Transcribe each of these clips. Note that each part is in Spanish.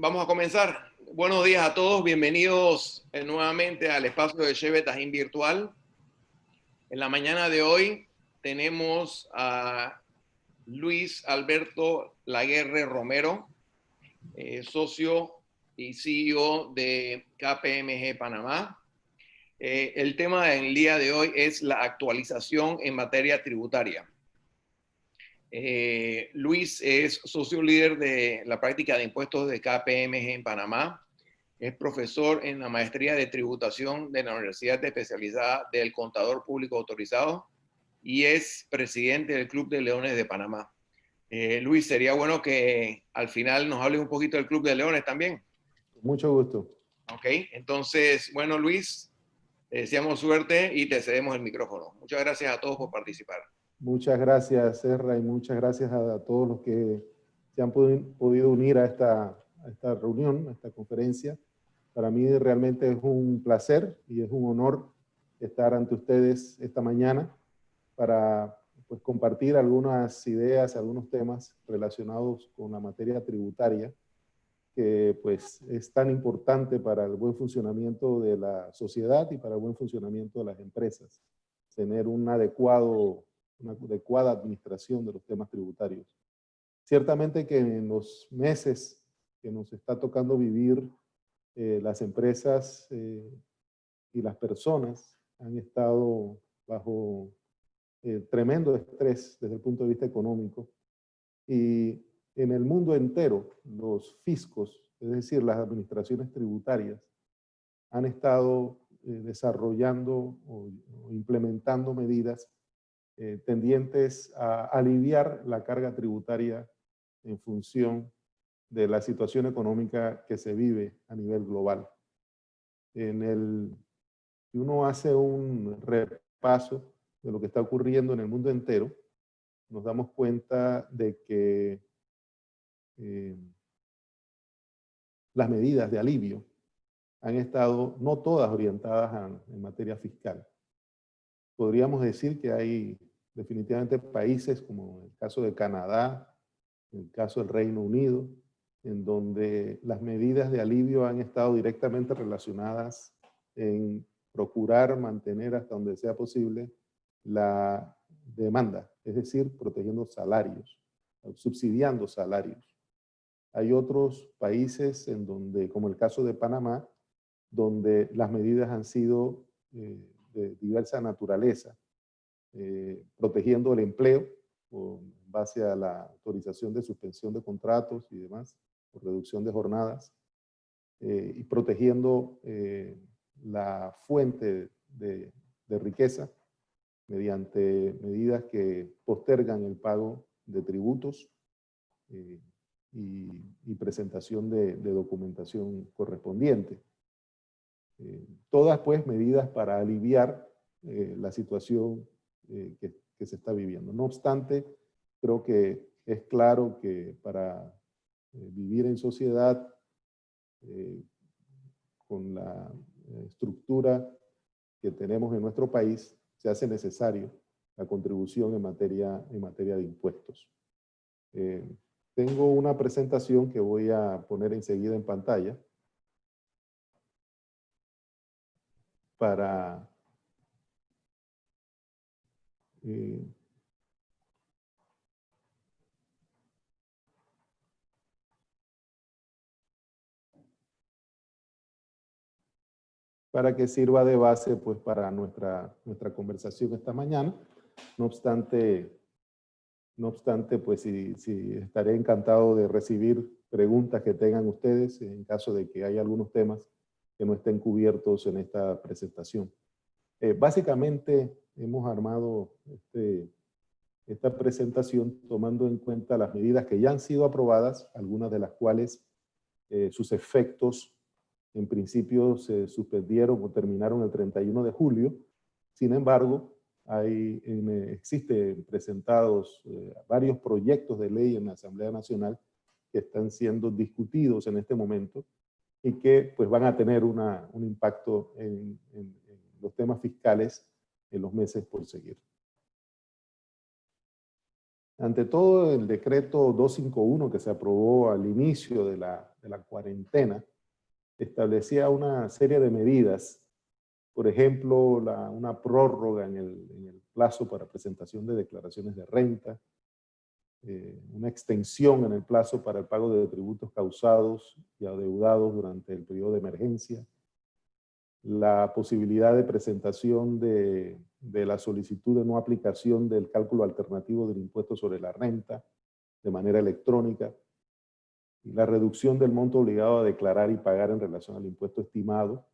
Vamos a comenzar. Buenos días a todos, bienvenidos nuevamente al espacio de Shebe Tajín Virtual. En la mañana de hoy tenemos a Luis Alberto Laguerre Romero, socio y CEO de KPMG Panamá. El tema del día de hoy es la actualización en materia tributaria. Luis es socio líder de la práctica de impuestos de KPMG en Panamá. Es profesor en la maestría de tributación de la Universidad Especializada del Contador Público Autorizado y es presidente del Club de Leones de Panamá. Luis, sería bueno que al final nos hable un poquito del Club de Leones también. Mucho gusto. Ok, entonces, bueno, Luis, te deseamos suerte y te cedemos el micrófono. Muchas gracias a todos por participar. Muchas gracias, Serra, y muchas gracias a todos los que se han podido unir a esta reunión, a esta conferencia. Para mí realmente es un placer y es un honor estar ante ustedes esta mañana para pues, compartir algunas ideas, algunos temas relacionados con la materia tributaria, que pues, es tan importante para el buen funcionamiento de la sociedad y para el buen funcionamiento de las empresas. Tener una adecuada administración de los temas tributarios. Ciertamente que en los meses que nos está tocando vivir, las empresas y las personas han estado bajo tremendo estrés desde el punto de vista económico, y en el mundo entero los fiscos, es decir, las administraciones tributarias, han estado desarrollando o implementando medidas tendientes a aliviar la carga tributaria en función de la situación económica que se vive a nivel global. Si uno hace un repaso de lo que está ocurriendo en el mundo entero, nos damos cuenta de que las medidas de alivio han estado no todas orientadas en materia fiscal. Podríamos decir que hay definitivamente países como el caso de Canadá, el caso del Reino Unido, en donde las medidas de alivio han estado directamente relacionadas en procurar mantener hasta donde sea posible la demanda, es decir, protegiendo salarios, subsidiando salarios. Hay otros países en donde, como el caso de Panamá, donde las medidas han sido de diversa naturaleza, protegiendo el empleo en base a la autorización de suspensión de contratos y demás, por reducción de jornadas, y protegiendo la fuente de riqueza mediante medidas que postergan el pago de tributos y presentación de documentación correspondiente. Todas pues medidas para aliviar la situación que se está viviendo. No obstante, creo que es claro que para vivir en sociedad con la estructura que tenemos en nuestro país, se hace necesario la contribución en materia de impuestos. Tengo una presentación que voy a poner enseguida en pantalla para que sirva de base pues, para nuestra conversación esta mañana. No obstante, pues sí estaré encantado de recibir preguntas que tengan ustedes en caso de que haya algunos temas que no estén cubiertos en esta presentación. Básicamente hemos armado esta presentación tomando en cuenta las medidas que ya han sido aprobadas, algunas de las cuales sus efectos en principio se suspendieron o terminaron el 31 de julio. Sin embargo, existen presentados varios proyectos de ley en la Asamblea Nacional que están siendo discutidos en este momento y que pues, van a tener un impacto en los temas fiscales en los meses por seguir. Ante todo, el decreto 251 que se aprobó al inicio de la la cuarentena, establecía una serie de medidas. Por ejemplo, una prórroga en el plazo para presentación de declaraciones de renta, una extensión en el plazo para el pago de tributos causados y adeudados durante el periodo de emergencia, la posibilidad de presentación de la solicitud de no aplicación del cálculo alternativo del impuesto sobre la renta de manera electrónica, y la reducción del monto obligado a declarar y pagar en relación al impuesto estimado,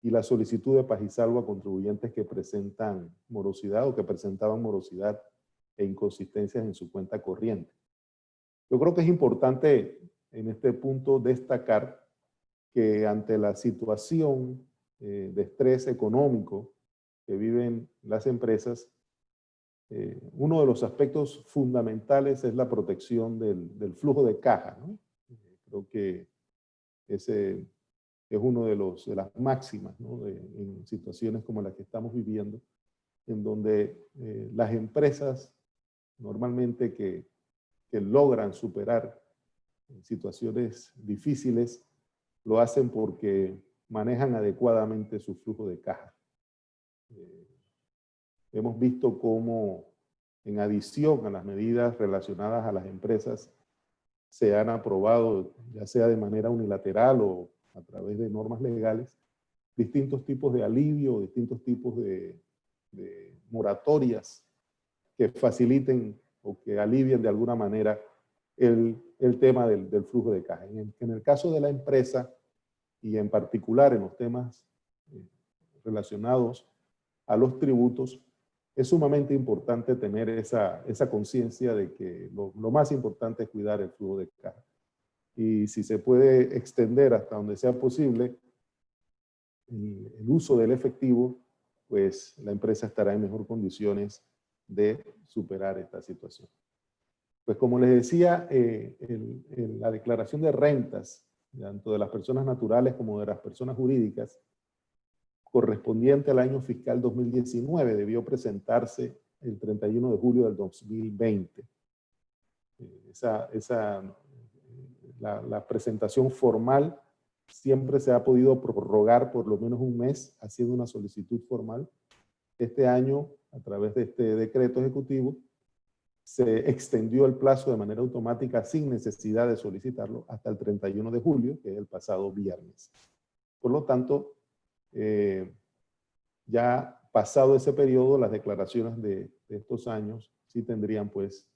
y la solicitud de paz y salvo a contribuyentes que presentan morosidad o que presentaban morosidad e inconsistencias en su cuenta corriente. Yo creo que es importante en este punto destacar que ante la situación de estrés económico que viven las empresas, uno de los aspectos fundamentales es la protección del flujo de caja, ¿no? Creo que ese es uno de las máximas, ¿no? En situaciones como las que estamos viviendo, en donde las empresas normalmente que logran superar situaciones difíciles, lo hacen porque manejan adecuadamente su flujo de caja. Hemos visto cómo, en adición a las medidas relacionadas a las empresas, se han aprobado, ya sea de manera unilateral o a través de normas legales, distintos tipos de alivio, distintos tipos de moratorias que faciliten o que alivien de alguna manera el tema del flujo de caja. En el caso de la empresa, y en particular en los temas relacionados a los tributos, es sumamente importante tener esa conciencia de que lo más importante es cuidar el flujo de caja. Y si se puede extender hasta donde sea posible el uso del efectivo, pues la empresa estará en mejor condiciones de superar esta situación. Pues como les decía, la declaración de rentas, tanto de las personas naturales como de las personas jurídicas, correspondiente al año fiscal 2019, debió presentarse el 31 de julio del 2020. La presentación formal siempre se ha podido prorrogar por lo menos un mes haciendo una solicitud formal. Este año, a través de este decreto ejecutivo, se extendió el plazo de manera automática sin necesidad de solicitarlo hasta el 31 de julio, que es el pasado viernes. Por lo tanto, ya pasado ese periodo, las declaraciones de estos años sí tendrían pues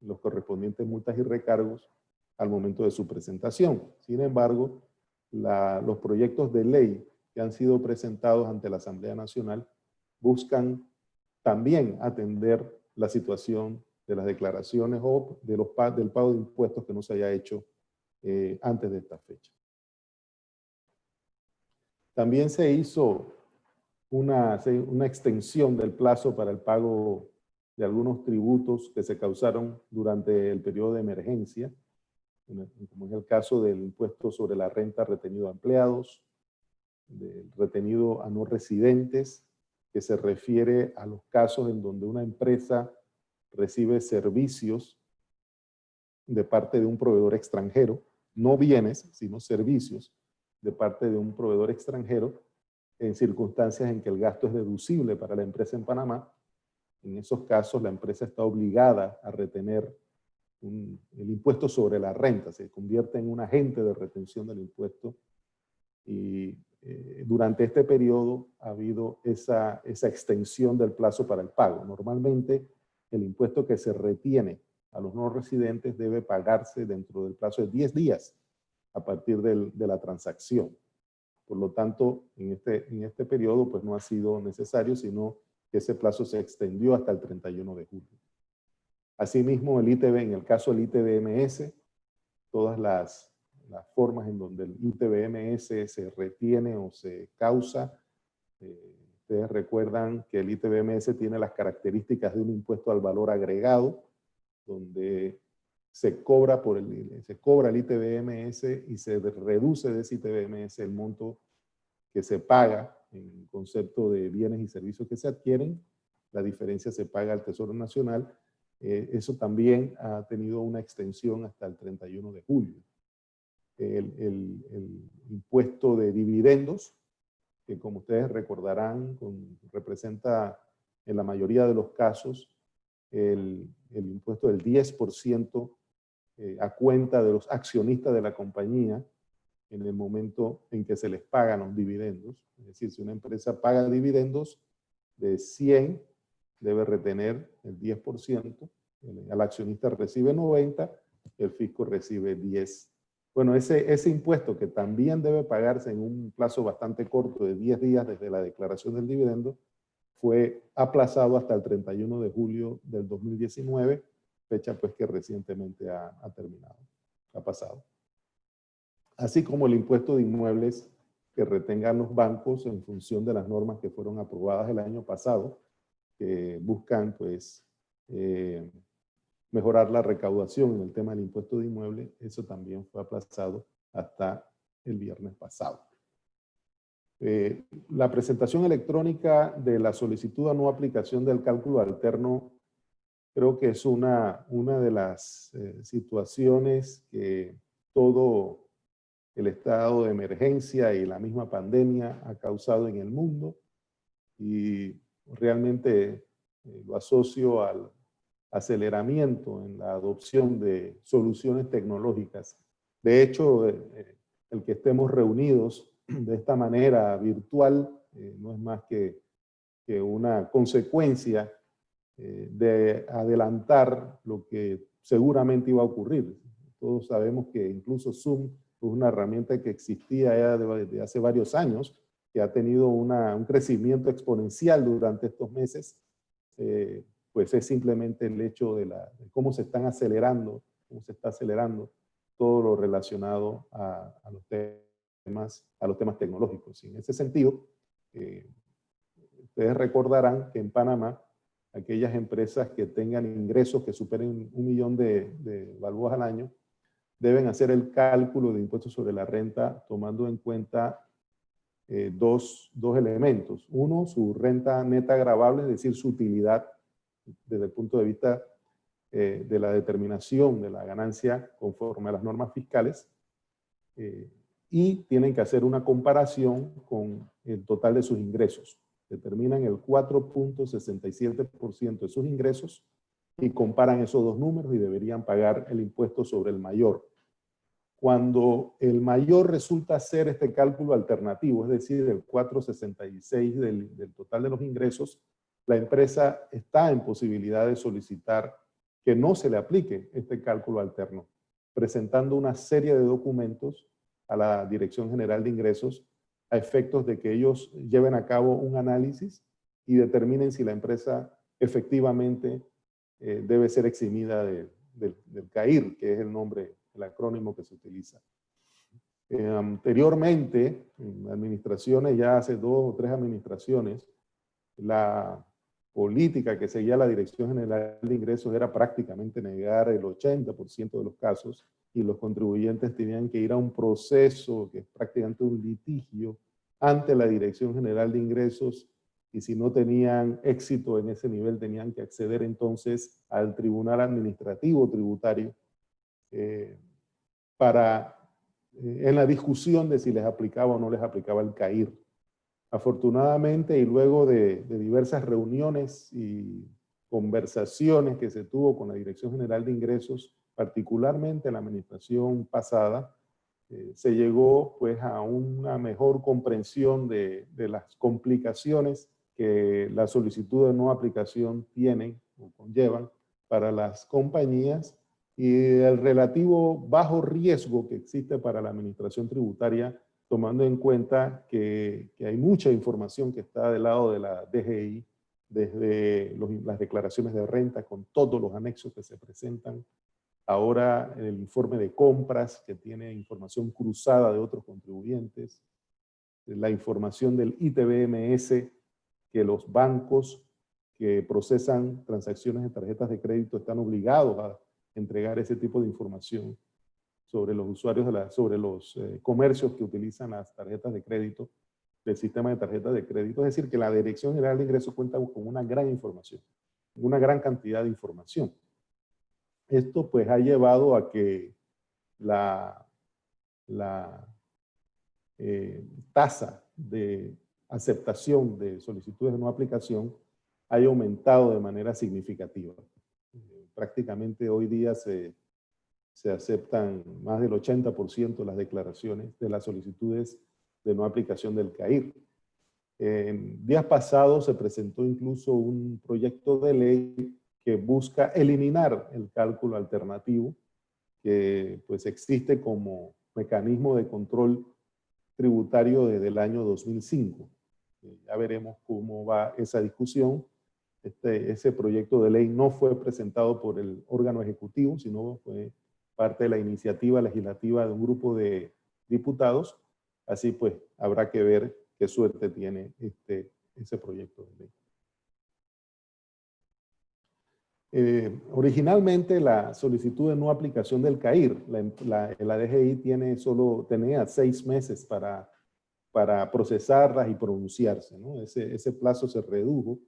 los correspondientes multas y recargos al momento de su presentación. Sin embargo, los proyectos de ley que han sido presentados ante la Asamblea Nacional buscan también atender la situación de las declaraciones o del pago de impuestos que no se haya hecho antes de esta fecha. También se hizo una extensión del plazo para el pago de algunos tributos que se causaron durante el periodo de emergencia, como es el caso del impuesto sobre la renta retenido a empleados, del retenido a no residentes, que se refiere a los casos en donde una empresa recibe servicios de parte de un proveedor extranjero, no bienes, sino servicios de parte de un proveedor extranjero, en circunstancias en que el gasto es deducible para la empresa en Panamá. En esos casos, la empresa está obligada a retener el impuesto sobre la renta, se convierte en un agente de retención del impuesto, y durante este periodo ha habido esa extensión del plazo para el pago. Normalmente, el impuesto que se retiene a los no residentes debe pagarse dentro del plazo de 10 días a partir de la transacción. Por lo tanto, en este periodo pues no ha sido necesario, sino que ese plazo se extendió hasta el 31 de julio. Asimismo, el ITB, en el caso del ITBMS, todas las formas en donde el ITBMS se retiene o se causa, ustedes recuerdan que el ITBMS tiene las características de un impuesto al valor agregado, donde se cobra el ITBMS y se reduce de ese ITBMS el monto que se paga en concepto de bienes y servicios que se adquieren. La diferencia se paga al Tesoro Nacional. Eso también ha tenido una extensión hasta el 31 de julio. el impuesto de dividendos, que como ustedes recordarán, representa en la mayoría de los casos el impuesto del 10% a cuenta de los accionistas de la compañía en el momento en que se les pagan los dividendos. Es decir, si una empresa paga dividendos de 100, debe retener el 10%, el accionista recibe 90, el fisco recibe 10. Bueno, ese impuesto que también debe pagarse en un plazo bastante corto de 10 días desde la declaración del dividendo, fue aplazado hasta el 31 de julio del 2019, fecha pues que recientemente ha terminado, ha pasado. Así como el impuesto de inmuebles que retengan los bancos en función de las normas que fueron aprobadas el año pasado, que buscan pues mejorar la recaudación en el tema del impuesto de inmuebles. Eso también fue aplazado hasta el viernes pasado. La presentación electrónica de la solicitud a no aplicación del cálculo alterno creo que es una de las situaciones que todo el estado de emergencia y la misma pandemia ha causado en el mundo, y realmente lo asocio al aceleramiento en la adopción de soluciones tecnológicas. De hecho, el que estemos reunidos de esta manera virtual no es más que una consecuencia de adelantar lo que seguramente iba a ocurrir. Todos sabemos que incluso Zoom es una herramienta que existía ya desde hace varios años, que ha tenido un crecimiento exponencial durante estos meses. Pues es simplemente el hecho de cómo se está acelerando todo lo relacionado a los temas tecnológicos. Y en ese sentido, ustedes recordarán que en Panamá, aquellas empresas que tengan ingresos que superen 1 millón de balboas al año, deben hacer el cálculo de impuestos sobre la renta tomando en cuenta dos elementos. Uno, su renta neta gravable, es decir, su utilidad desde el punto de vista de la determinación de la ganancia conforme a las normas fiscales, y tienen que hacer una comparación con el total de sus ingresos. Determinan el 4.67% de sus ingresos y comparan esos dos números y deberían pagar el impuesto sobre el mayor. Cuando el mayor resulta ser este cálculo alternativo, es decir, el 4.66 del total de los ingresos, la empresa está en posibilidad de solicitar que no se le aplique este cálculo alterno, presentando una serie de documentos a la Dirección General de Ingresos a efectos de que ellos lleven a cabo un análisis y determinen si la empresa efectivamente debe ser eximida del CAIR, que es el nombre, el acrónimo que se utiliza. Anteriormente, en administraciones, ya hace 2 o 3 administraciones, la política que seguía la Dirección General de Ingresos era prácticamente negar el 80% de los casos, y los contribuyentes tenían que ir a un proceso que es prácticamente un litigio ante la Dirección General de Ingresos, y si no tenían éxito en ese nivel tenían que acceder entonces al Tribunal Administrativo Tributario en la discusión de si les aplicaba o no les aplicaba el CAIR. Afortunadamente, y luego de diversas reuniones y conversaciones que se tuvo con la Dirección General de Ingresos, particularmente en la administración pasada, se llegó pues a una mejor comprensión de las complicaciones que la solicitud de no aplicación tienen o conllevan para las compañías, y el relativo bajo riesgo que existe para la administración tributaria, tomando en cuenta que hay mucha información que está del lado de la DGI, desde las declaraciones de renta con todos los anexos que se presentan. Ahora el informe de compras que tiene información cruzada de otros contribuyentes, la información del ITBMS, que los bancos que procesan transacciones de tarjetas de crédito están obligados a entregar ese tipo de información sobre los usuarios, sobre los comercios que utilizan las tarjetas de crédito, del sistema de tarjetas de crédito. Es decir, que la Dirección General de Ingresos cuenta con una gran información, una gran cantidad de información. Esto pues ha llevado a que la tasa de aceptación de solicitudes de no aplicación haya aumentado de manera significativa. Prácticamente hoy día se aceptan más del 80% de las declaraciones de las solicitudes de no aplicación del CAIR. En días pasados se presentó incluso un proyecto de ley que busca eliminar el cálculo alternativo que pues existe como mecanismo de control tributario desde el año 2005. Ya veremos cómo va esa discusión. Ese proyecto de ley no fue presentado por el órgano ejecutivo, sino fue parte de la iniciativa legislativa de un grupo de diputados. Así pues, habrá que ver qué suerte tiene ese proyecto de ley. Originalmente la solicitud de no aplicación del CAIR, la DGI tenía 6 meses para procesarlas y pronunciarse, ¿no? Ese plazo se redujo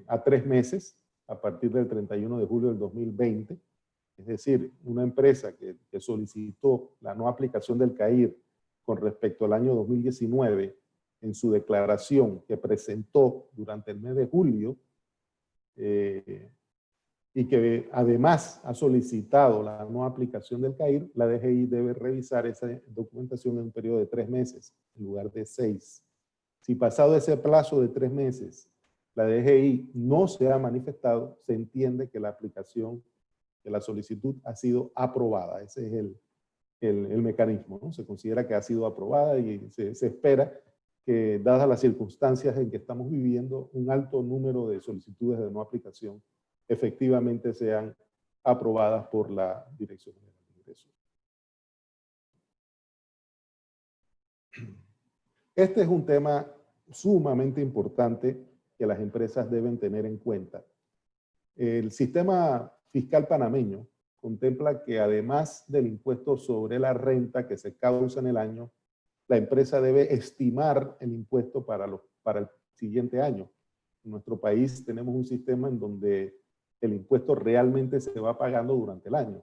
a 3 meses a partir del 31 de julio del 2020. Es decir, una empresa que solicitó la no aplicación del CAIR con respecto al año 2019 en su declaración que presentó durante el mes de julio, y que además ha solicitado la no aplicación del CAIR, la DGI debe revisar esa documentación en un periodo de 3 meses en lugar de 6. Si pasado ese plazo de 3 meses la DGI no se ha manifestado, se entiende que la aplicación de la solicitud ha sido aprobada. Ese es el mecanismo, ¿no? Se considera que ha sido aprobada y se espera que, dadas las circunstancias en que estamos viviendo, un alto número de solicitudes de no aplicación efectivamente sean aprobadas por la Dirección General de Ingresos. Este es un tema sumamente importante que las empresas deben tener en cuenta. El sistema fiscal panameño contempla que además del impuesto sobre la renta que se causa en el año, la empresa debe estimar el impuesto para el siguiente año. En nuestro país tenemos un sistema en donde el impuesto realmente se va pagando durante el año.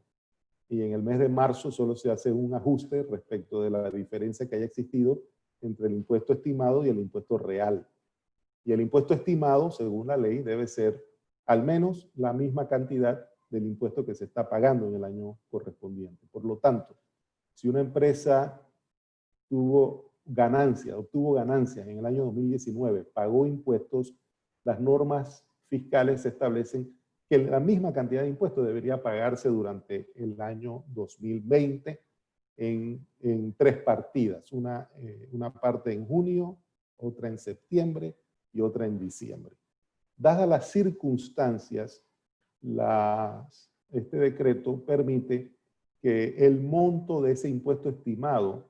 Y en el mes de marzo solo se hace un ajuste respecto de la diferencia que haya existido entre el impuesto estimado y el impuesto real. Y el impuesto estimado, según la ley, debe ser al menos la misma cantidad del impuesto que se está pagando en el año correspondiente. Por lo tanto, si una empresa obtuvo ganancias en el año 2019, pagó impuestos, las normas fiscales establecen que la misma cantidad de impuestos debería pagarse durante el año 2020 en 3 partidas. Una parte en junio, otra en septiembre y otra en diciembre. Dadas las circunstancias, este decreto permite que el monto de ese impuesto estimado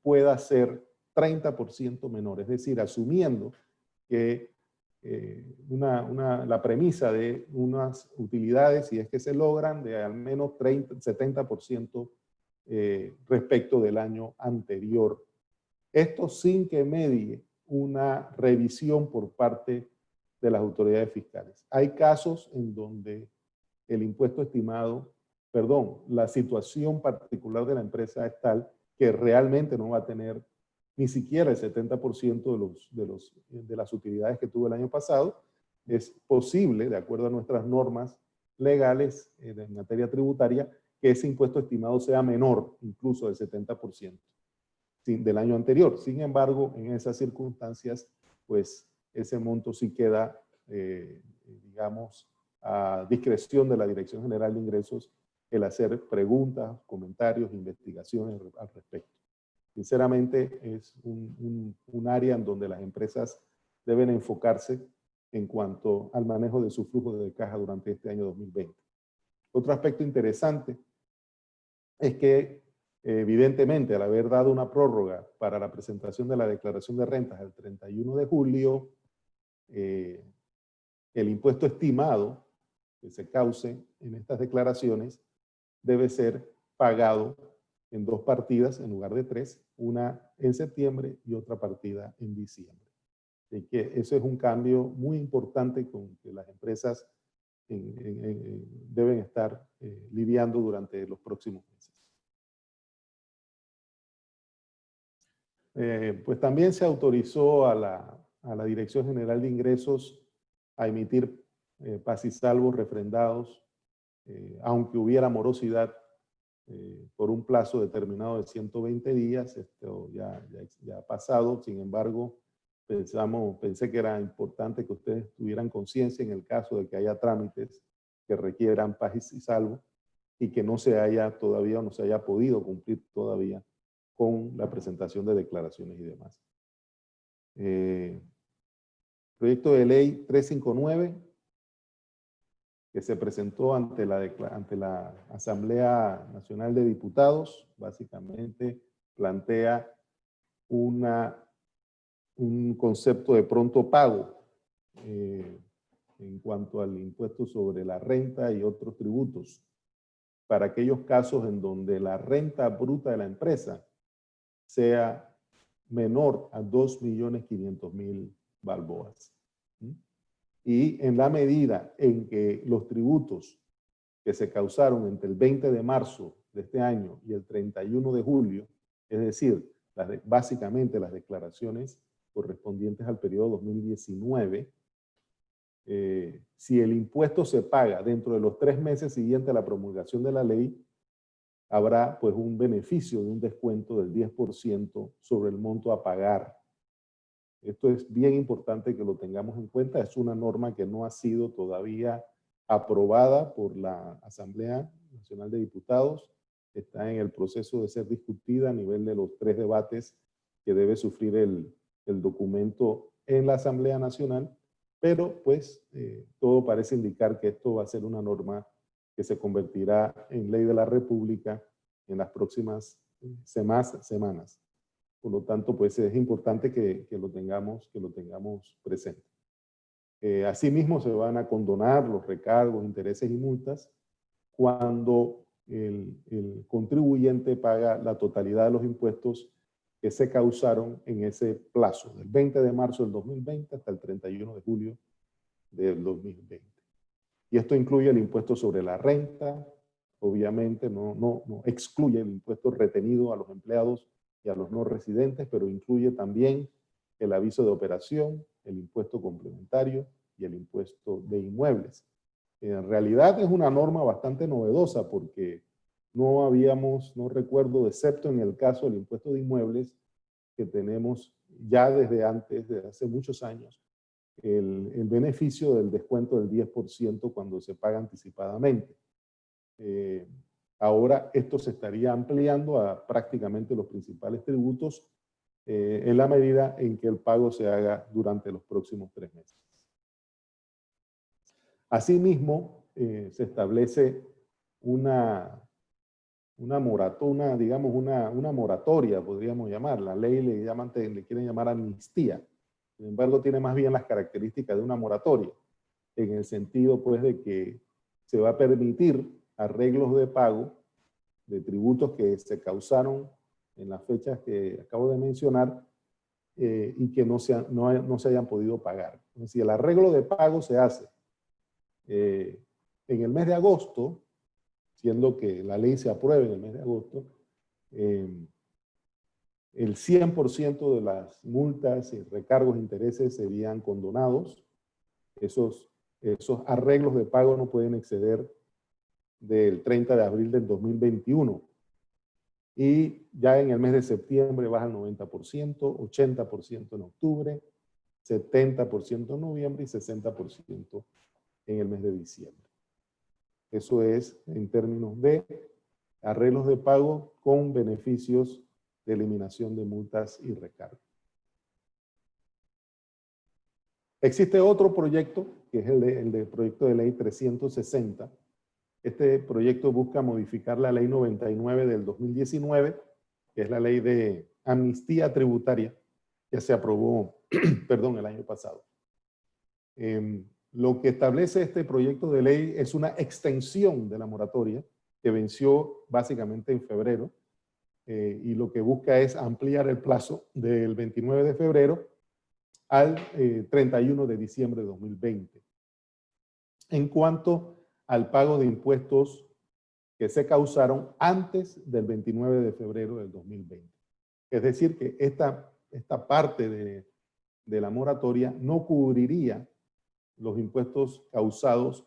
pueda ser 30% menor, es decir, asumiendo que la premisa de unas utilidades, si es que se logran, de al menos 70% respecto del año anterior. Esto sin que medie una revisión por parte de las autoridades fiscales. Hay casos en donde el impuesto estimado, la situación particular de la empresa es tal que realmente no va a tener ni siquiera el 70% de las utilidades que tuvo el año pasado. Es posible, de acuerdo a nuestras normas legales en materia tributaria, que ese impuesto estimado sea menor, incluso del 70% del año anterior. Sin embargo, en esas circunstancias, pues ese monto sí queda, digamos, a discreción de la Dirección General de Ingresos el hacer preguntas, comentarios, investigaciones al respecto. Sinceramente, es un área en donde las empresas deben enfocarse en cuanto al manejo de su flujo de caja durante este año 2020. Otro aspecto interesante es que, evidentemente, al haber dado una prórroga para la presentación de la declaración de rentas el 31 de julio, el impuesto estimado que se cause en estas declaraciones debe ser pagado en 2 partidas en lugar de 3, una en septiembre y otra partida en diciembre. Así que eso es un cambio muy importante con que las empresas deben estar lidiando durante los próximos meses. Pues también se autorizó a la Dirección General de Ingresos a emitir paz y salvos refrendados, aunque hubiera morosidad, por un plazo determinado de 120 días. Esto ya ha pasado. Sin embargo, pensé que era importante que ustedes tuvieran conciencia en el caso de que haya trámites que requieran paz y salvo y que no se haya todavía o no se haya podido cumplir todavía con la presentación de declaraciones y demás. Proyecto de ley 359, que se presentó ante la Asamblea Nacional de Diputados, básicamente plantea un concepto de pronto pago en cuanto al impuesto sobre la renta y otros tributos, para aquellos casos en donde la renta bruta de la empresa sea menor a 2.500.000 balboas. Y en la medida en que los tributos que se causaron entre el 20 de marzo de este año y el 31 de julio, es decir, básicamente las declaraciones correspondientes al periodo 2019, si el impuesto se paga dentro de los 3 meses siguientes a la promulgación de la ley, habrá pues un beneficio de un descuento del 10% sobre el monto a pagar. Esto es bien importante que lo tengamos en cuenta. Es una norma que no ha sido todavía aprobada por la Asamblea Nacional de Diputados. Está en el proceso de ser discutida a nivel de los 3 debates que debe sufrir el documento en la Asamblea Nacional, pero pues todo parece indicar que esto va a ser una norma que se convertirá en ley de la República en las próximas semanas. Por lo tanto, pues es importante que lo tengamos presente. Asimismo, se van a condonar los recargos, intereses y multas cuando el contribuyente paga la totalidad de los impuestos que se causaron en ese plazo, del 20 de marzo del 2020 hasta el 31 de julio del 2020. Y esto incluye el impuesto sobre la renta, obviamente no excluye el impuesto retenido a los empleados y a los no residentes, pero incluye también el aviso de operación, el impuesto complementario y el impuesto de inmuebles. En realidad es una norma bastante novedosa porque no recuerdo, excepto en el caso del impuesto de inmuebles, que tenemos ya desde hace muchos años, el beneficio del descuento del 10% cuando se paga anticipadamente. Ahora esto se estaría ampliando a prácticamente los principales tributos en la medida en que el pago se haga durante los próximos 3 meses. Asimismo, se establece una moratoria, podríamos llamar. La ley le quieren llamar amnistía. Sin embargo, tiene más bien las características de una moratoria, en el sentido pues de que se va a permitir arreglos de pago de tributos que se causaron en las fechas que acabo de mencionar y que no se hayan podido pagar. Entonces, si el arreglo de pago se hace en el mes de agosto, siendo que la ley se apruebe en el mes de agosto, el 100% de las multas y recargos e intereses serían condonados. Esos arreglos de pago no pueden exceder del 30 de abril del 2021. Y ya en el mes de septiembre baja al 90%, 80% en octubre, 70% en noviembre y 60% en el mes de diciembre. Eso es en términos de arreglos de pago con beneficios de eliminación de multas y recargos. Existe otro proyecto, que es el de proyecto de ley 360. Este proyecto busca modificar la ley 99 del 2019, que es la ley de amnistía tributaria, que se aprobó, perdón, el año pasado. Lo que establece este proyecto de ley es una extensión de la moratoria que venció básicamente en febrero y lo que busca es ampliar el plazo del 29 de febrero al 31 de diciembre de 2020. En cuanto al pago de impuestos que se causaron antes del 29 de febrero del 2020. Es decir, que esta parte de la moratoria no cubriría los impuestos causados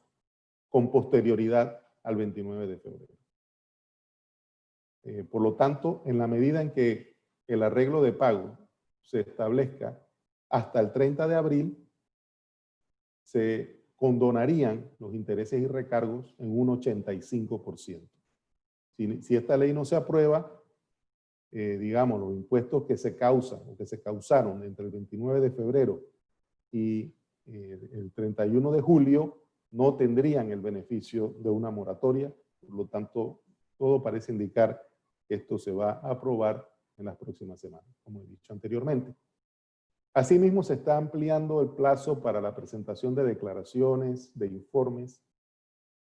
con posterioridad al 29 de febrero. Por lo tanto, en la medida en que el arreglo de pago se establezca hasta el 30 de abril, se condonarían los intereses y recargos en un 85%. Si esta ley no se aprueba, digamos, los impuestos que se causan o que se causaron entre el 29 de febrero y el 31 de julio no tendrían el beneficio de una moratoria. Por lo tanto, todo parece indicar que esto se va a aprobar en las próximas semanas, como he dicho anteriormente. Asimismo, se está ampliando el plazo para la presentación de declaraciones, de informes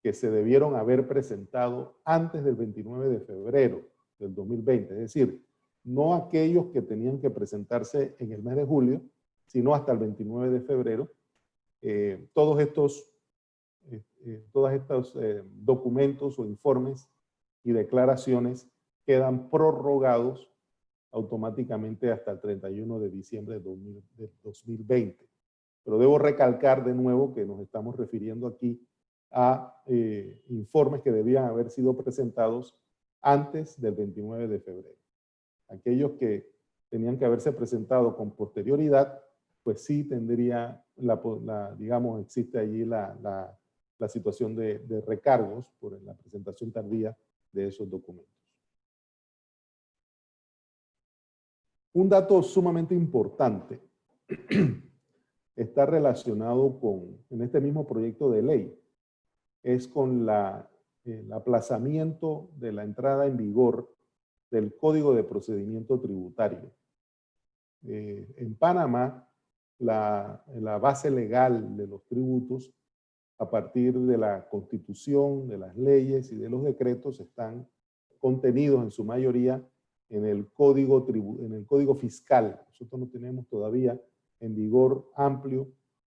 que se debieron haber presentado antes del 29 de febrero del 2020. Es decir, no aquellos que tenían que presentarse en el mes de julio, sino hasta el 29 de febrero. Todos estos documentos o informes y declaraciones quedan prorrogados automáticamente hasta el 31 de diciembre de 2020. Pero debo recalcar de nuevo que nos estamos refiriendo aquí a informes que debían haber sido presentados antes del 29 de febrero. Aquellos que tenían que haberse presentado con posterioridad, pues sí tendría, digamos, existe allí la situación de recargos por la presentación tardía de esos documentos. Un dato sumamente importante está relacionado en este mismo proyecto de ley, es con el aplazamiento de la entrada en vigor del Código de Procedimiento Tributario. En Panamá, la base legal de los tributos, a partir de la Constitución, de las leyes y de los decretos, están contenidos en su mayoría en el código fiscal. Nosotros no tenemos todavía en vigor amplio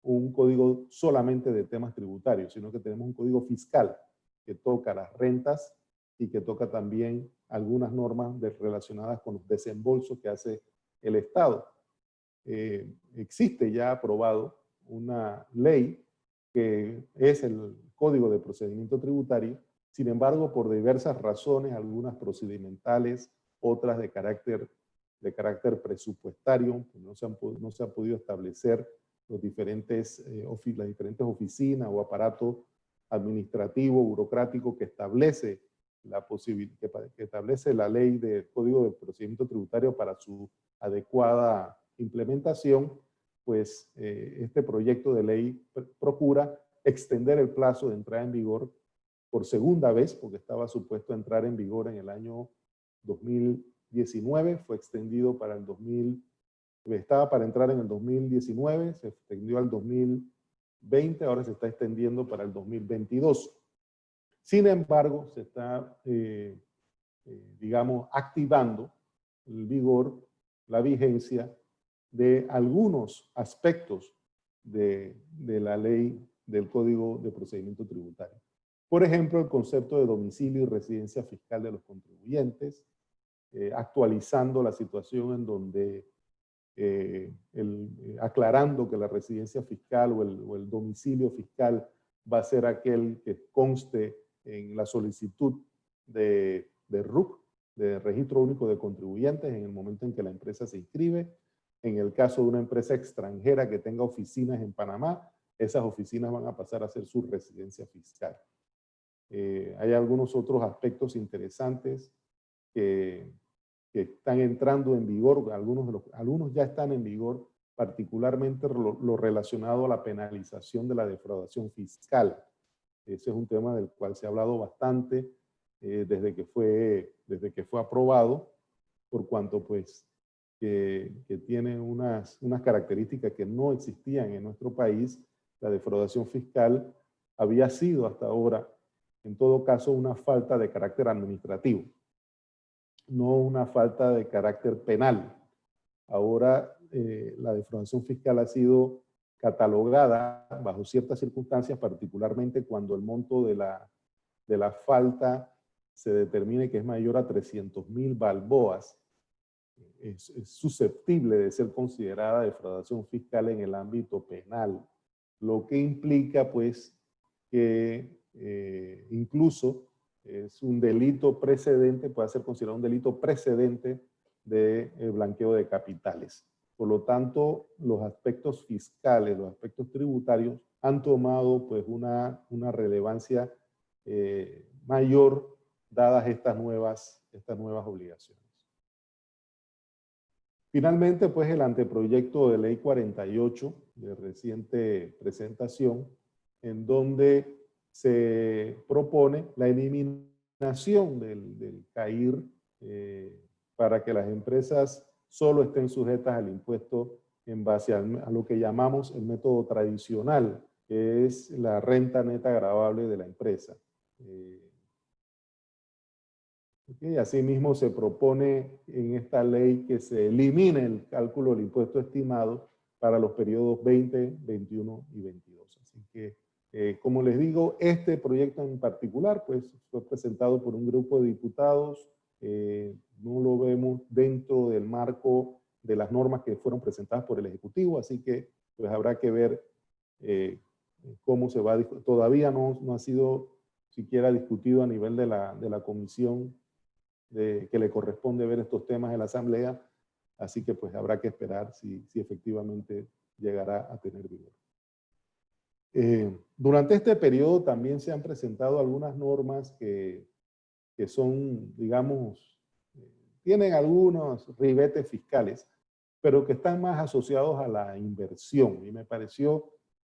un código solamente de temas tributarios, sino que tenemos un código fiscal que toca las rentas y que toca también algunas normas relacionadas con los desembolsos que hace el Estado. Existe ya aprobado una ley que es el Código de Procedimiento Tributario. Sin embargo, por diversas razones, algunas procedimentales, otras de carácter presupuestario, no se ha podido establecer las diferentes oficinas o aparato administrativo, burocrático que establece que establece la ley del Código de Procedimiento Tributario para su adecuada implementación, pues este proyecto de ley procura extender el plazo de entrada en vigor por segunda vez, porque estaba supuesto a entrar en vigor en el año 2019, fue extendido para estaba para entrar en el 2019, se extendió al 2020, ahora se está extendiendo para el 2022. Sin embargo, se está, digamos, activando el vigor, la vigencia de algunos aspectos de la ley del Código de Procedimiento Tributario. Por ejemplo, el concepto de domicilio y residencia fiscal de los contribuyentes, actualizando la situación en donde, aclarando que la residencia fiscal o el domicilio fiscal va a ser aquel que conste en la solicitud de RUC, de Registro Único de Contribuyentes, en el momento en que la empresa se inscribe. En el caso de una empresa extranjera que tenga oficinas en Panamá, esas oficinas van a pasar a ser su residencia fiscal. Hay algunos otros aspectos interesantes que están entrando en vigor, algunos ya están en vigor, particularmente lo relacionado a la penalización de la defraudación fiscal. Ese es un tema del cual se ha hablado bastante desde que fue aprobado, por cuanto pues que tiene unas características que no existían en nuestro país. La defraudación fiscal había sido hasta ahora, en todo caso, una falta de carácter administrativo, no una falta de carácter penal. Ahora la defraudación fiscal ha sido catalogada bajo ciertas circunstancias, particularmente cuando el monto de la falta se determine que es mayor a 300.000 balboas. es susceptible de ser considerada defraudación fiscal en el ámbito penal, lo que implica pues que incluso es un delito precedente, puede ser considerado un delito precedente de blanqueo de capitales. Por lo tanto, los aspectos fiscales, los aspectos tributarios han tomado pues una relevancia mayor dadas estas nuevas obligaciones. Finalmente, pues el anteproyecto de ley 48 de reciente presentación, en donde se propone la eliminación del CAIR para que las empresas solo estén sujetas al impuesto en base a lo que llamamos el método tradicional, que es la renta neta gravable de la empresa. Asimismo, se propone en esta ley que se elimine el cálculo del impuesto estimado para los periodos 20, 21 y 22. Así que, como les digo, este proyecto en particular pues, fue presentado por un grupo de diputados. No lo vemos dentro del marco de las normas que fueron presentadas por el Ejecutivo, así que pues, habrá que ver cómo se va a discutir. Todavía no ha sido siquiera discutido a nivel de la comisión que le corresponde ver estos temas en la Asamblea, así que pues habrá que esperar si efectivamente llegará a tener vigor. Durante este periodo también se han presentado algunas normas que son, digamos, tienen algunos ribetes fiscales, pero que están más asociados a la inversión, y me pareció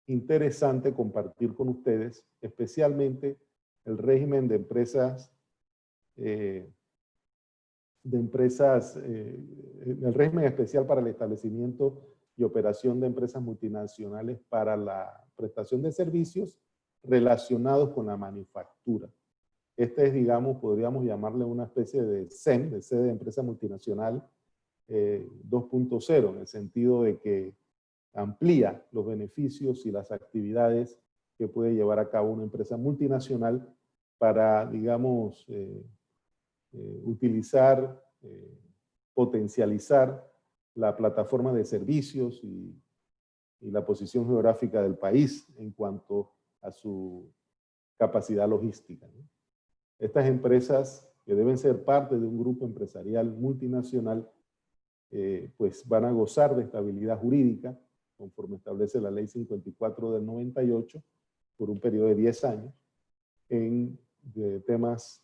interesante compartir con ustedes, especialmente el régimen de empresas el régimen especial para el establecimiento y operación de empresas multinacionales para la prestación de servicios relacionados con la manufactura. Este es, digamos, podríamos llamarle una especie de SEM, de sede de empresa multinacional 2.0, en el sentido de que amplía los beneficios y las actividades que puede llevar a cabo una empresa multinacional para, digamos, utilizar, potencializar la plataforma de servicios y la posición geográfica del país en cuanto a su capacidad logística, ¿no? Estas empresas que deben ser parte de un grupo empresarial multinacional, pues van a gozar de estabilidad jurídica, conforme establece la Ley 54 del 98, por un periodo de 10 años, en temas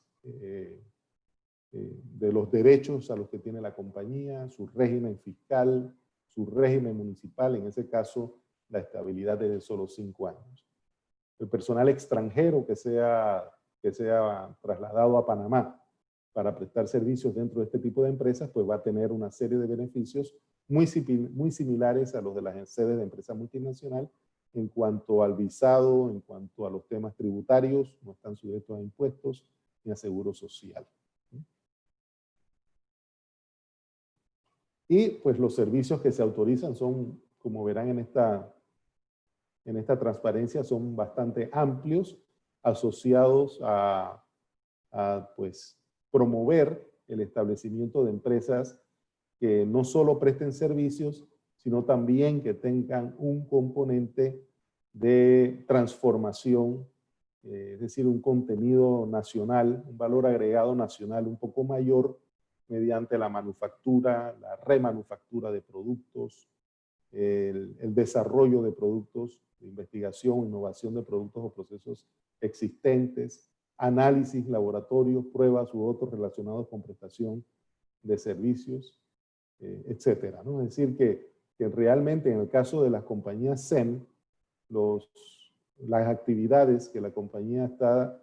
de los derechos a los que tiene la compañía, su régimen fiscal, su régimen municipal, en ese caso la estabilidad es de solo 5 años. El personal extranjero que sea trasladado a Panamá para prestar servicios dentro de este tipo de empresas, pues va a tener una serie de beneficios muy similares a los de las sedes de empresa multinacional en cuanto al visado, en cuanto a los temas tributarios, no están sujetos a impuestos ni a seguro social. Y pues los servicios que se autorizan son, como verán en esta transparencia, son bastante amplios, asociados a pues, promover el establecimiento de empresas que no solo presten servicios, sino también que tengan un componente de transformación, es decir, un contenido nacional, un valor agregado nacional un poco mayor, mediante la manufactura, la remanufactura de productos, el desarrollo de productos, de investigación, innovación de productos o procesos existentes, análisis, laboratorios, pruebas u otros relacionados con prestación de servicios, etcétera, ¿no? Es decir, que realmente en el caso de las compañías SEM, las actividades que la compañía está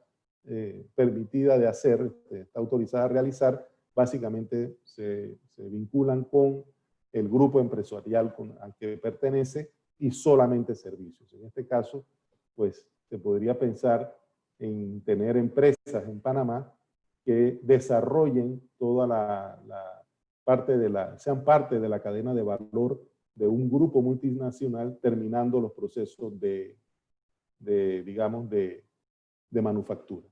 permitida de hacer, está autorizada a realizar, básicamente se vinculan con el grupo empresarial al que pertenece y solamente servicios. En este caso, pues se podría pensar en tener empresas en Panamá que desarrollen toda sean parte de la cadena de valor de un grupo multinacional, terminando los procesos digamos, de manufactura.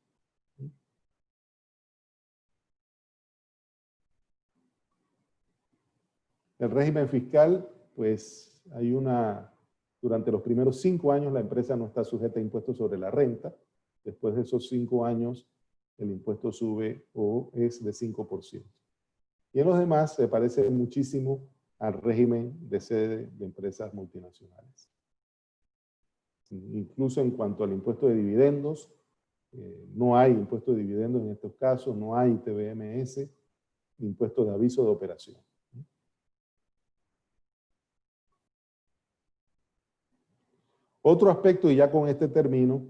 El régimen fiscal, pues hay durante los primeros 5 años la empresa no está sujeta a impuestos sobre la renta. Después de esos 5 años el impuesto sube o es de 5%. Y en los demás se parece muchísimo al régimen de sede de empresas multinacionales. Incluso en cuanto al impuesto de dividendos, no hay impuesto de dividendos en estos casos, no hay TBMS, impuesto de aviso de operación. Otro aspecto, y ya con este termino,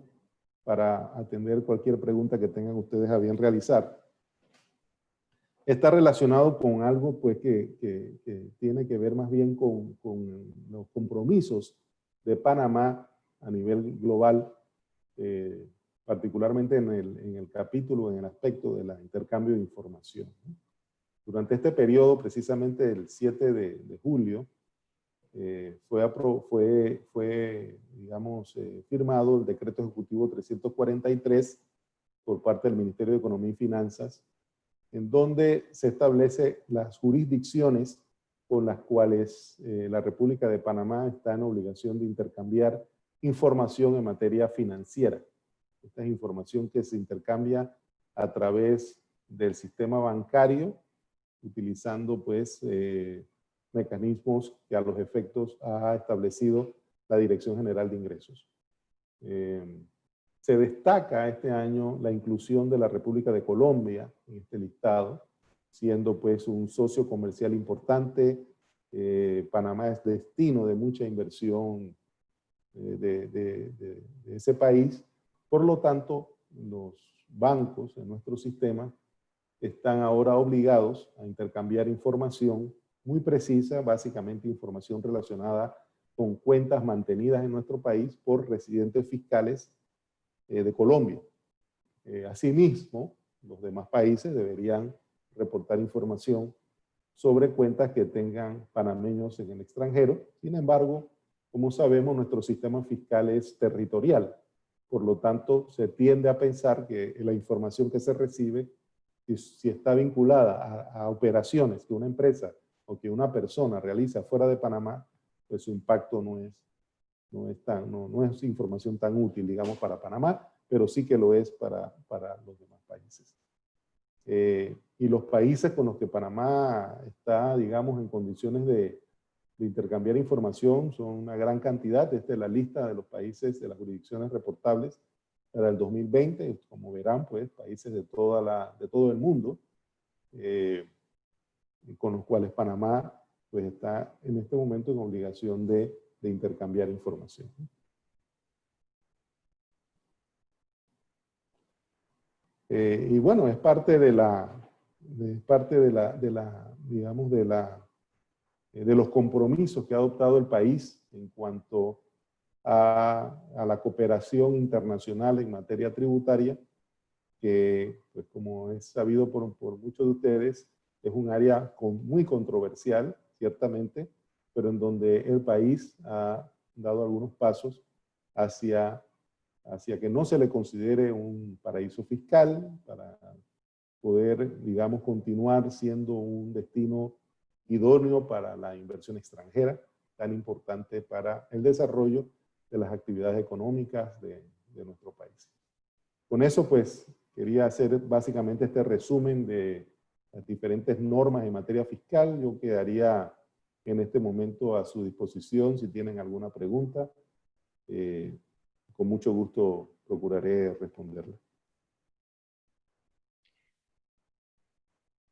para atender cualquier pregunta que tengan ustedes a bien realizar, está relacionado con algo pues, que tiene que ver más bien con los compromisos de Panamá a nivel global, particularmente en el capítulo, en el aspecto del intercambio de información. Durante este periodo, precisamente el 7 de julio, fue digamos, firmado el decreto ejecutivo 343 por parte del Ministerio de Economía y Finanzas, en donde se establece las jurisdicciones con las cuales la República de Panamá está en obligación de intercambiar información en materia financiera. Esta es información que se intercambia a través del sistema bancario, utilizando pues mecanismos que a los efectos ha establecido la Dirección General de Ingresos. Se destaca este año la inclusión de la República de Colombia en este listado, siendo pues un socio comercial importante. Panamá es destino de mucha inversión de ese país. Por lo tanto, los bancos en nuestro sistema están ahora obligados a intercambiar información muy precisa, básicamente información relacionada con cuentas mantenidas en nuestro país por residentes fiscales de Colombia. Asimismo, los demás países deberían reportar información sobre cuentas que tengan panameños en el extranjero. Sin embargo, como sabemos, nuestro sistema fiscal es territorial. Por lo tanto, se tiende a pensar que la información que se recibe, si está vinculada a operaciones que una empresa o que una persona realiza fuera de Panamá, pues su impacto no es información tan útil, digamos, para Panamá, pero sí que lo es para los demás países. Y los países con los que Panamá está, digamos, en condiciones de intercambiar información son una gran cantidad. Esta es la lista de los países, de las jurisdicciones reportables para el 2020. Como verán, pues, países de todo el mundo, con los cuales Panamá pues, está en este momento en obligación de intercambiar información. Y bueno, es parte de los compromisos que ha adoptado el país en cuanto a la cooperación internacional en materia tributaria, que pues como es sabido por muchos de ustedes, es un área muy controversial, ciertamente, pero en donde el país ha dado algunos pasos hacia que no se le considere un paraíso fiscal, para poder, digamos, continuar siendo un destino idóneo para la inversión extranjera, tan importante para el desarrollo de las actividades económicas de nuestro país. Con eso, pues, quería hacer básicamente este resumen de las diferentes normas en materia fiscal. Yo quedaría en este momento a su disposición si tienen alguna pregunta. Con mucho gusto procuraré responderla.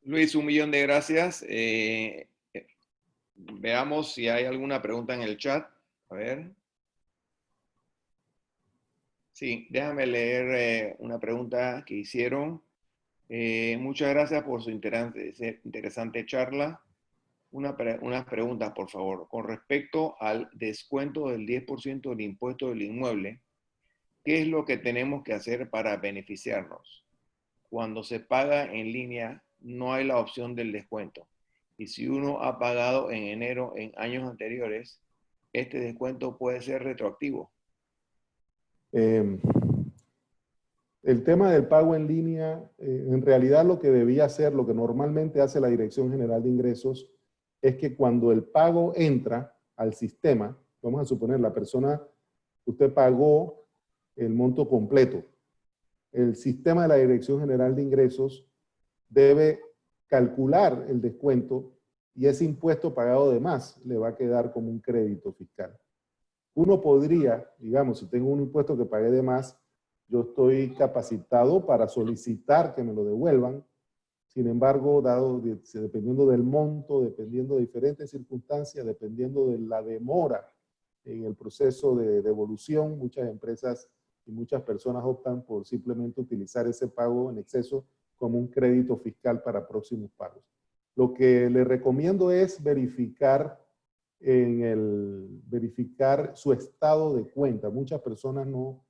Luis, 1.000.000 de gracias. Veamos si hay alguna pregunta en el chat. A ver. Sí, déjame leer una pregunta que hicieron. Muchas gracias por su interesante charla. Unas preguntas, por favor. Con respecto al descuento del 10% del impuesto del inmueble, ¿qué es lo que tenemos que hacer para beneficiarnos? Cuando se paga en línea, no hay la opción del descuento. Y si uno ha pagado en enero en años anteriores, este descuento puede ser retroactivo. El tema del pago en línea, en realidad lo que debía hacer, lo que normalmente hace la Dirección General de Ingresos, es que cuando el pago entra al sistema, vamos a suponer la persona, usted pagó el monto completo. El sistema de la Dirección General de Ingresos debe calcular el descuento y ese impuesto pagado de más le va a quedar como un crédito fiscal. Uno podría, digamos, si tengo un impuesto que pagué de más, yo estoy capacitado para solicitar que me lo devuelvan. Sin embargo, dependiendo del monto, dependiendo de diferentes circunstancias, dependiendo de la demora en el proceso de devolución, muchas empresas y muchas personas optan por simplemente utilizar ese pago en exceso como un crédito fiscal para próximos pagos. Lo que le recomiendo es verificar su estado de cuenta. Muchas personas no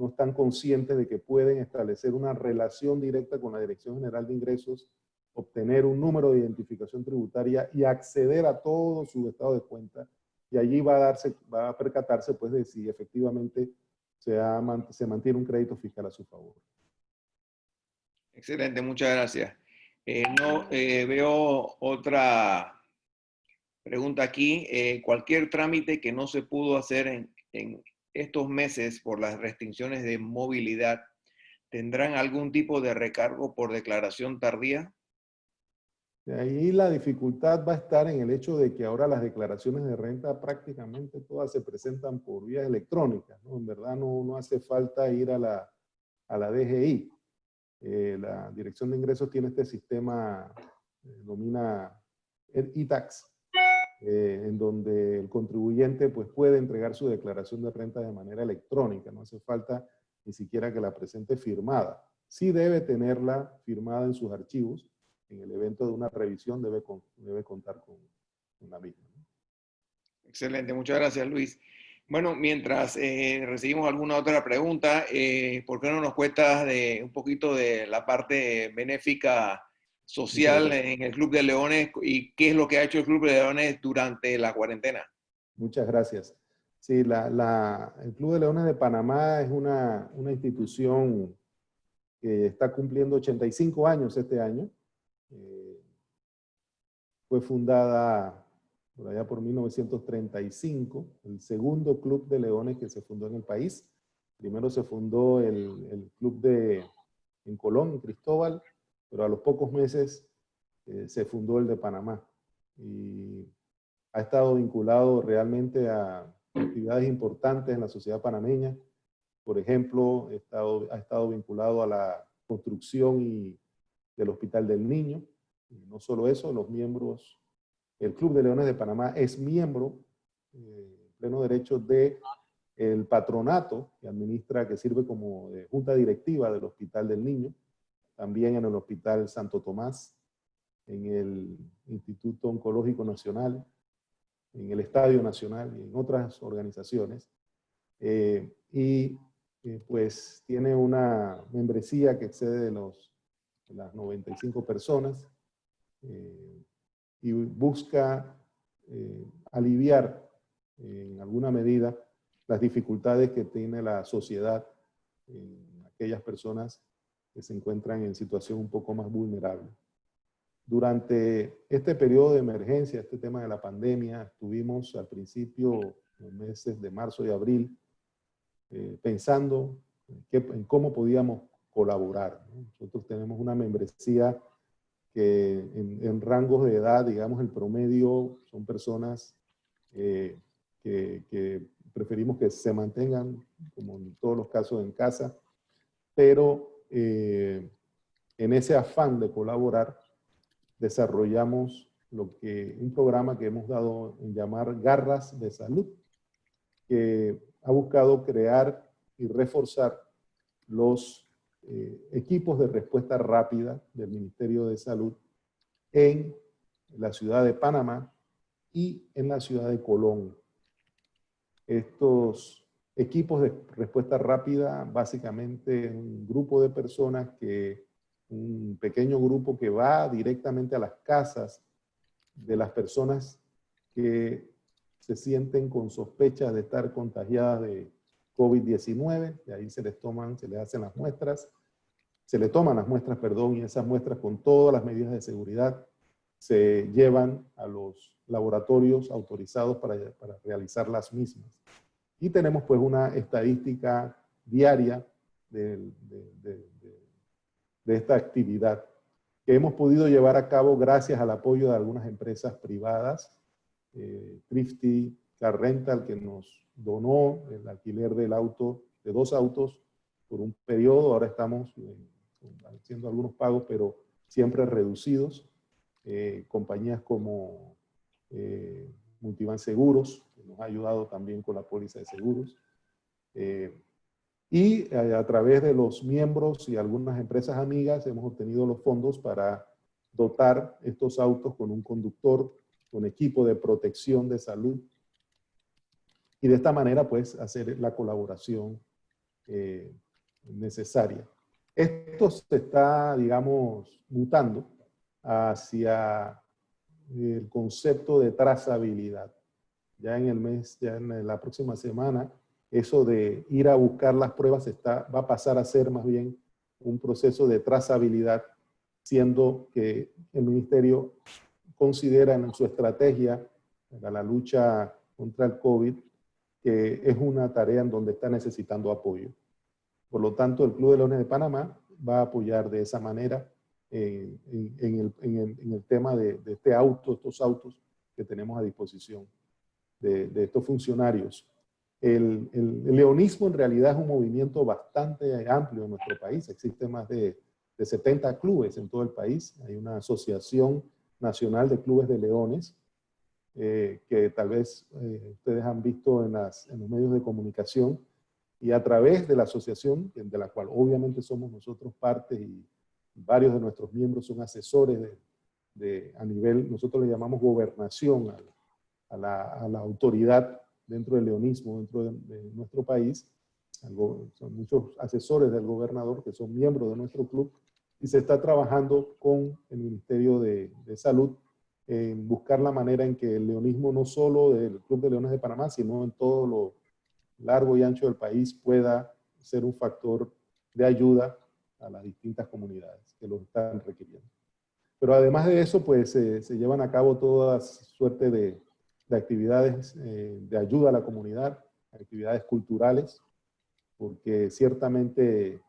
están conscientes de que pueden establecer una relación directa con la Dirección General de Ingresos, obtener un número de identificación tributaria y acceder a todo su estado de cuenta. Y allí va a percatarse pues, de si efectivamente se mantiene un crédito fiscal a su favor. Excelente, muchas gracias. Veo otra pregunta aquí. Cualquier trámite que no se pudo hacer en estos meses por las restricciones de movilidad, ¿tendrán algún tipo de recargo por declaración tardía? De ahí la dificultad va a estar en el hecho de que ahora las declaraciones de renta prácticamente todas se presentan por vías electrónicas, ¿no? En verdad no hace falta ir a la DGI. La Dirección de Ingresos tiene este sistema, denomina e-tax, en donde el contribuyente pues, puede entregar su declaración de renta de manera electrónica. No hace falta ni siquiera que la presente firmada. Sí debe tenerla firmada en sus archivos. En el evento de una revisión debe contar con la misma. Excelente, muchas gracias, Luis. Bueno, mientras recibimos alguna otra pregunta, ¿por qué no nos cuentas un poquito de la parte benéfica social en el Club de Leones y qué es lo que ha hecho el Club de Leones durante la cuarentena? Muchas gracias. Sí, el Club de Leones de Panamá es una institución que está cumpliendo 85 años este año. Fue fundada por allá por 1935, el segundo club de leones que se fundó en el país. Primero se fundó el club en Colón, en Cristóbal, pero a los pocos meses se fundó el de Panamá. Y ha estado vinculado realmente a actividades importantes en la sociedad panameña. Por ejemplo, ha estado vinculado a la construcción del Hospital del Niño. Y no solo eso, los miembros, el Club de Leones de Panamá es miembro pleno derecho del patronato que administra, que sirve como junta directiva del Hospital del Niño, también en el Hospital Santo Tomás, en el Instituto Oncológico Nacional, en el Estadio Nacional y en otras organizaciones. Pues tiene una membresía que excede de las 95 personas y busca aliviar en alguna medida las dificultades que tiene la sociedad en aquellas personas que se encuentran en situación un poco más vulnerable. Durante este periodo de emergencia, este tema de la pandemia, estuvimos al principio, en los meses de marzo y abril, pensando en cómo podíamos colaborar, ¿no? Nosotros tenemos una membresía que en rangos de edad, digamos, el promedio son personas que preferimos que se mantengan, como en todos los casos, en casa, pero en ese afán de colaborar, desarrollamos un programa que hemos dado en llamar Garras de Salud, que ha buscado crear y reforzar los equipos de respuesta rápida del Ministerio de Salud en la ciudad de Panamá y en la ciudad de Colón. Estos equipos de respuesta rápida, básicamente un grupo de personas un pequeño grupo que va directamente a las casas de las personas que se sienten con sospechas de estar contagiadas de COVID-19, y ahí se les toman las muestras, y esas muestras con todas las medidas de seguridad, se llevan a los laboratorios autorizados para realizar las mismas. Y tenemos pues una estadística diaria de esta actividad que hemos podido llevar a cabo gracias al apoyo de algunas empresas privadas, Thrifty Car Rental, que nos donó el alquiler del auto, de 2 autos por un periodo. Ahora estamos haciendo algunos pagos, pero siempre reducidos. Compañías como Multivan Seguros, que nos ha ayudado también con la póliza de seguros. Y a través de los miembros y algunas empresas amigas hemos obtenido los fondos para dotar estos autos con un conductor, con equipo de protección de salud, y de esta manera pues hacer la colaboración necesaria. Esto se está, digamos, mutando hacia el concepto de trazabilidad. Ya en la próxima semana, eso de ir a buscar las pruebas va a pasar a ser más bien un proceso de trazabilidad, siendo que el ministerio considera en su estrategia para la lucha contra el COVID que es una tarea en donde está necesitando apoyo. Por lo tanto, el Club de Leones de Panamá va a apoyar de esa manera en el tema de estos autos que tenemos a disposición de estos funcionarios. El leonismo en realidad es un movimiento bastante amplio en nuestro país. Existen más de 70 clubes en todo el país. Hay una asociación nacional de clubes de leones que tal vez ustedes han visto en los medios de comunicación, y a través de la asociación, de la cual obviamente somos nosotros parte, y varios de nuestros miembros son asesores a nivel, nosotros le llamamos gobernación a la autoridad dentro del leonismo, dentro de nuestro país. Son muchos asesores del gobernador que son miembros de nuestro club, y se está trabajando con el Ministerio de Salud en buscar la manera en que el leonismo, no solo del Club de Leones de Panamá, sino en todo lo largo y ancho del país, pueda ser un factor de ayuda a las distintas comunidades que lo están requiriendo. Pero además de eso, pues se llevan a cabo toda suerte de actividades de ayuda a la comunidad, actividades culturales, porque ciertamente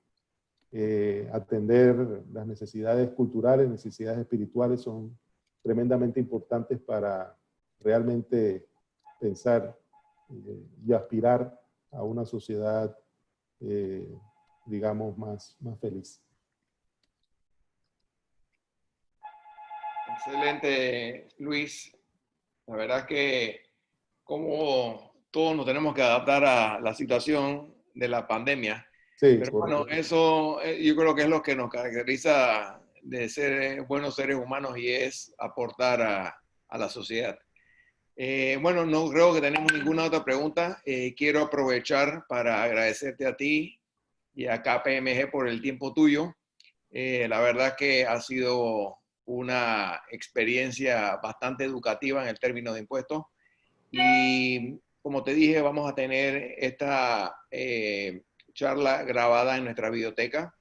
atender las necesidades culturales, necesidades espirituales son tremendamente importantes para realmente pensar y aspirar a una sociedad, digamos, más feliz. Excelente, Luis. La verdad que como todos nos tenemos que adaptar a la situación de la pandemia. Sí, pero bueno, eso yo creo que es lo que nos caracteriza de ser buenos seres humanos, y es aportar a la sociedad. Bueno, no creo que tenemos ninguna otra pregunta. Quiero aprovechar para agradecerte a ti y a KPMG por el tiempo tuyo. La verdad que ha sido una experiencia bastante educativa en el término de impuestos. Y como te dije, vamos a tener esta charla grabada en nuestra biblioteca,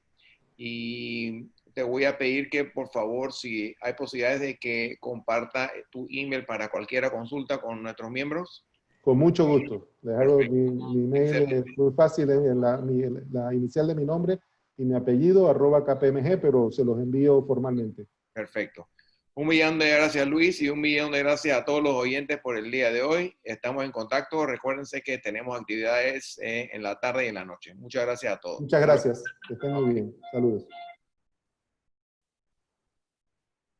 y te voy a pedir que por favor, si hay posibilidades de que comparta tu email para cualquier consulta con nuestros miembros. Con mucho gusto. Dejarlo, mi email es muy fácil, es la inicial de mi nombre y mi apellido, @kpmg, pero se los envío formalmente. Perfecto. 1.000.000 de gracias, Luis, y 1.000.000 de gracias a todos los oyentes por el día de hoy. Estamos en contacto. Recuérdense que tenemos actividades en la tarde y en la noche. Muchas gracias a todos. Muchas gracias. Que estén muy bien. Saludos.